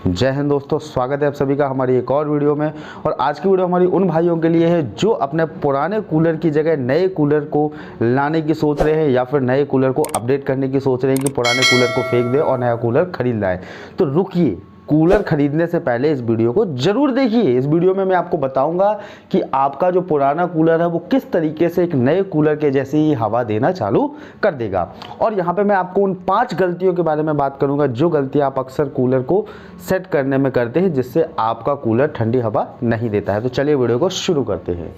जय हिंद दोस्तों, स्वागत है आप सभी का हमारी एक और वीडियो में। और आज की वीडियो हमारी उन भाइयों के लिए है जो अपने पुराने कूलर की जगह नए कूलर को लाने की सोच रहे हैं या फिर नए कूलर को अपडेट करने की सोच रहे हैं कि पुराने कूलर को फेंक दें और नया कूलर खरीद लाएं। तो रुकिए, कूलर खरीदने से पहले इस वीडियो को जरूर देखिए। इस वीडियो में मैं आपको बताऊंगा कि आपका जो पुराना कूलर है वो किस तरीके से एक नए कूलर के जैसे ही हवा देना चालू कर देगा। और यहाँ पे मैं आपको उन 5 गलतियों के बारे में बात करूंगा जो गलतियां आप अक्सर कूलर को सेट करने में करते हैं जिससे आपका कूलर ठंडी हवा नहीं देता है। तो चलिए वीडियो को शुरू करते हैं।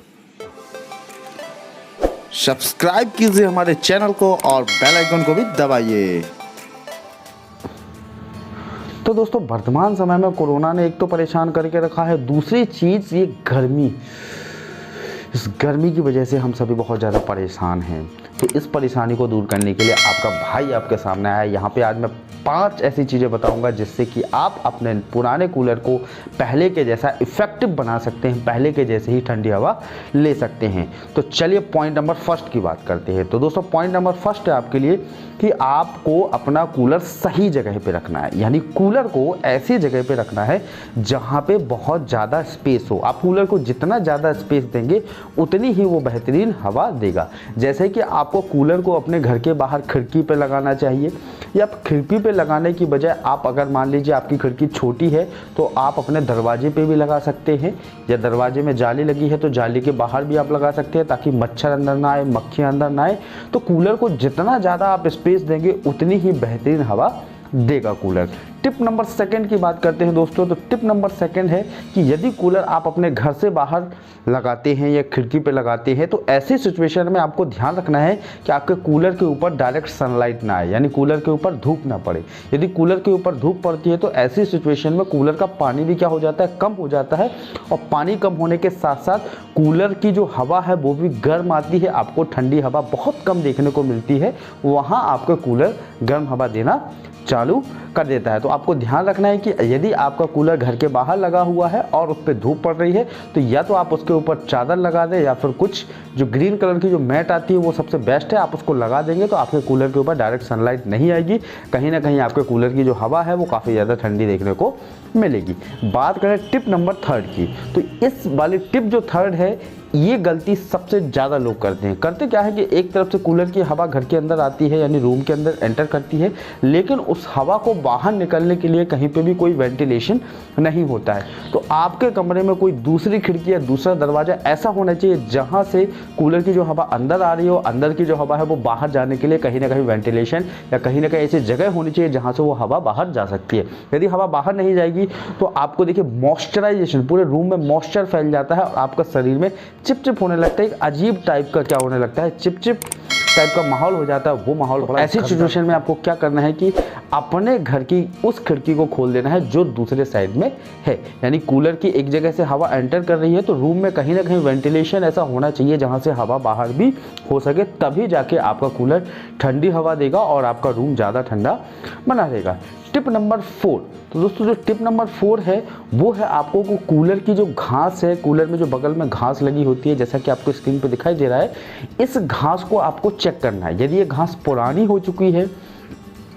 सब्सक्राइब कीजिए हमारे चैनल को और बेल आइकन को भी दबाइए। तो दोस्तों, वर्तमान समय में कोरोना ने एक तो परेशान करके रखा है, दूसरी चीज़ ये गर्मी। इस गर्मी की वजह से हम सभी बहुत ज़्यादा परेशान हैं। तो इस परेशानी को दूर करने के लिए आपका भाई आपके सामने आया है। यहाँ पे आज मैं 5 ऐसी चीज़ें बताऊंगा जिससे कि आप अपने पुराने कूलर को पहले के जैसा इफ़ेक्टिव बना सकते हैं, पहले के जैसे ही ठंडी हवा ले सकते हैं। तो चलिए पॉइंट नंबर फर्स्ट की बात करते हैं। तो दोस्तों, पॉइंट नंबर फर्स्ट है आपके लिए कि आपको अपना कूलर सही जगह पे रखना है। यानी कूलर को ऐसी जगह पे रखना है जहाँ पे बहुत ज़्यादा स्पेस हो। आप कूलर को जितना ज़्यादा स्पेस देंगे उतनी ही वो बेहतरीन हवा देगा। जैसे कि आपको कूलर को अपने घर के बाहर खिड़की पे लगाना चाहिए, या खिड़की पे लगाने की बजाय आप अगर मान लीजिए आपकी खिड़की छोटी है तो आप अपने दरवाजे पे भी लगा सकते हैं, या दरवाजे में जाली लगी है तो जाली के बाहर भी आप लगा सकते हैं ताकि मच्छर अंदर ना आए, मक्खियाँ अंदर ना आए। तो कूलर को जितना ज़्यादा आप स्पेस देंगे उतनी ही बेहतरीन हवा देगा कूलर। टिप नंबर 2 की बात करते हैं दोस्तों। तो टिप नंबर 2 है कि यदि कूलर आप अपने घर से बाहर लगाते हैं या खिड़की पे लगाते हैं तो ऐसी सिचुएशन में आपको ध्यान रखना है कि आपके कूलर के ऊपर डायरेक्ट सनलाइट ना आए, यानी कूलर के ऊपर धूप ना पड़े। यदि कूलर के ऊपर धूप पड़ती है तो ऐसी सिचुएशन में कूलर का पानी भी क्या हो जाता है, कम हो जाता है। और पानी कम होने के साथ साथ कूलर की जो हवा है वो भी गर्म आती है, आपको ठंडी हवा बहुत कम देखने को मिलती है। वहाँ आपका कूलर गर्म हवा देना चालू कर देता है। तो आपको ध्यान रखना है कि यदि आपका कूलर घर के बाहर लगा हुआ है और उस पर धूप पड़ रही है तो या तो आप उसके ऊपर चादर लगा दें या फिर कुछ जो ग्रीन कलर की जो मैट आती है वो सबसे बेस्ट है। आप उसको लगा देंगे तो आपके कूलर के ऊपर डायरेक्ट सनलाइट नहीं आएगी, कहीं ना कहीं आपके कूलर की जो हवा है वो काफ़ी ज़्यादा ठंडी देखने को मिलेगी। बात करें टिप नंबर 3 की, तो इस वाली टिप जो 3 है ये गलती सबसे ज़्यादा लोग करते हैं। करते क्या है कि एक तरफ से कूलर की हवा घर के अंदर आती है, यानी रूम के अंदर एंटर करती है, लेकिन उस हवा को बाहर निकलने के लिए कहीं पे भी कोई वेंटिलेशन नहीं होता है। तो आपके कमरे में कोई दूसरी खिड़की या दूसरा दरवाज़ा ऐसा होना चाहिए जहाँ से कूलर की जो हवा अंदर आ रही हो, अंदर की जो हवा है वो बाहर जाने के लिए कहीं ना कहीं वेंटिलेशन या कहीं ना कहीं ऐसी जगह होनी चाहिए जहाँ से वो हवा बाहर जा सकती है। यदि हवा बाहर नहीं जाएगी तो आपको देखिए मॉइस्चराइजेशन, पूरे रूम में मॉइस्चर फैल जाता है और आपका शरीर में चिपचिप होने लगता है, एक अजीब टाइप का क्या होने लगता है, चिपचिप टाइप का माहौल हो जाता है। वो माहौल बड़ा ऐसी सिचुएशन में आपको क्या करना है कि अपने घर की उस खिड़की को खोल देना है जो दूसरे साइड में है। यानी कूलर की एक जगह से हवा एंटर कर रही है तो रूम में कहीं ना कहीं वेंटिलेशन ऐसा होना चाहिए जहां से हवा बाहर भी हो सके, तभी जाके आपका कूलर ठंडी हवा देगा और आपका रूम ज़्यादा ठंडा बना रहेगा। टिप नंबर 4, तो दोस्तों जो टिप नंबर 4 है वो है आपको को कूलर की जो घास है, कूलर में जो बगल में घास लगी होती है जैसा कि आपको स्क्रीन पे दिखाई दे रहा है, इस घास को आपको चेक करना है। यदि ये घास पुरानी हो चुकी है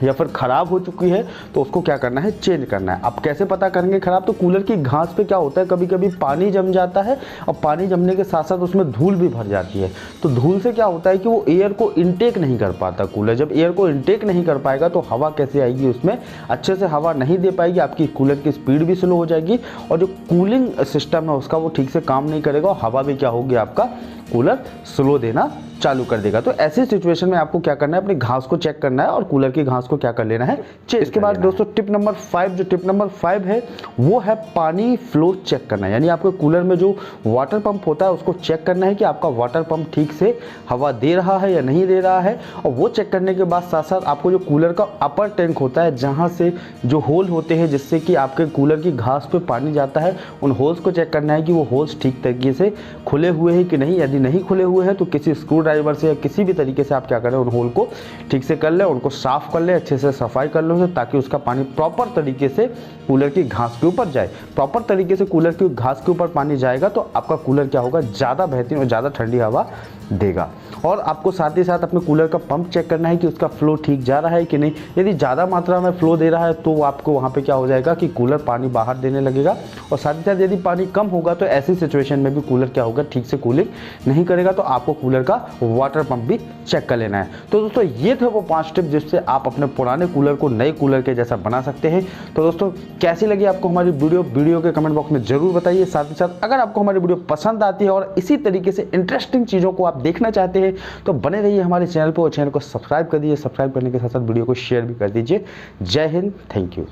या फिर ख़राब हो चुकी है तो उसको क्या करना है, चेंज करना है। आप कैसे पता करेंगे ख़राब? तो कूलर की घास पे क्या होता है, कभी कभी पानी जम जाता है और पानी जमने के साथ साथ उसमें धूल भी भर जाती है। तो धूल से क्या होता है कि वो एयर को इनटेक नहीं कर पाता कूलर। जब एयर को इनटेक नहीं कर पाएगा तो हवा कैसे आएगी, उसमें अच्छे से हवा नहीं दे पाएगी, आपकी कूलर की स्पीड भी स्लो हो जाएगी और जो कूलिंग सिस्टम है उसका वो ठीक से काम नहीं करेगा और हवा भी क्या होगी, आपका कूलर स्लो देना चालू कर देगा। तो ऐसी सिचुएशन में आपको क्या करना है, अपनी घास को चेक करना है और कूलर की घास को क्या कर लेना है, चेक। इसके बाद दोस्तों टिप नंबर 5, जो टिप नंबर 5 है वो है पानी फ्लो चेक करना है। यानी आपके कूलर में जो वाटर पंप होता है उसको चेक करना है कि आपका वाटर पंप ठीक से हवा दे रहा है या नहीं दे रहा है। और वो चेक करने के बाद साथ साथ आपको जो कूलर का अपर टैंक होता है जहाँ से जो होल होते हैं जिससे कि आपके कूलर की घास पे पानी जाता है, उन होल्स को चेक करना है कि वो होल्स ठीक तरीके से खुले हुए हैं कि नहीं। यदि नहीं खुले हुए हैं तो किसी स्क्रू ड्राइवर से या किसी भी तरीके से आप क्या करें, उन होल को ठीक से कर लें, उनको साफ़ कर लें, अच्छे से सफाई कर लो ताकि उसका पानी प्रॉपर तरीके से कूलर की घास के ऊपर जाए। प्रॉपर तरीके से कूलर की घास के ऊपर पानी जाएगा तो आपका कूलर क्या होगा, ज़्यादा बेहतरीन और ज़्यादा ठंडी हवा देगा। और आपको साथ ही साथ अपने कूलर का पंप चेक करना है कि उसका फ्लो ठीक जा रहा है कि नहीं। यदि ज़्यादा मात्रा में फ्लो दे रहा है तो आपको वहाँ पे क्या हो जाएगा कि कूलर पानी बाहर देने लगेगा, और साथ ही साथ यदि पानी कम होगा तो ऐसी सिचुएशन में भी कूलर क्या होगा, ठीक से कूलिंग नहीं करेगा। तो आपको कूलर का वाटर पंप भी चेक कर लेना है। तो दोस्तों ये थे वो 5 टिप्स जिससे आप अपने पुराने कूलर को नए कूलर के जैसा बना सकते हैं। तो दोस्तों कैसी लगी आपको हमारी वीडियो के कमेंट बॉक्स में जरूर बताइए। साथ ही साथ अगर आपको हमारी वीडियो पसंद आती है और इसी तरीके से इंटरेस्टिंग चीज़ों को आप देखना चाहते हैं तो बने रहिए हमारे चैनल पर और चैनल को सब्सक्राइब कर दीजिए। सब्सक्राइब करने के साथ साथ वीडियो को शेयर भी कर दीजिए। जय हिंद, थैंक यू।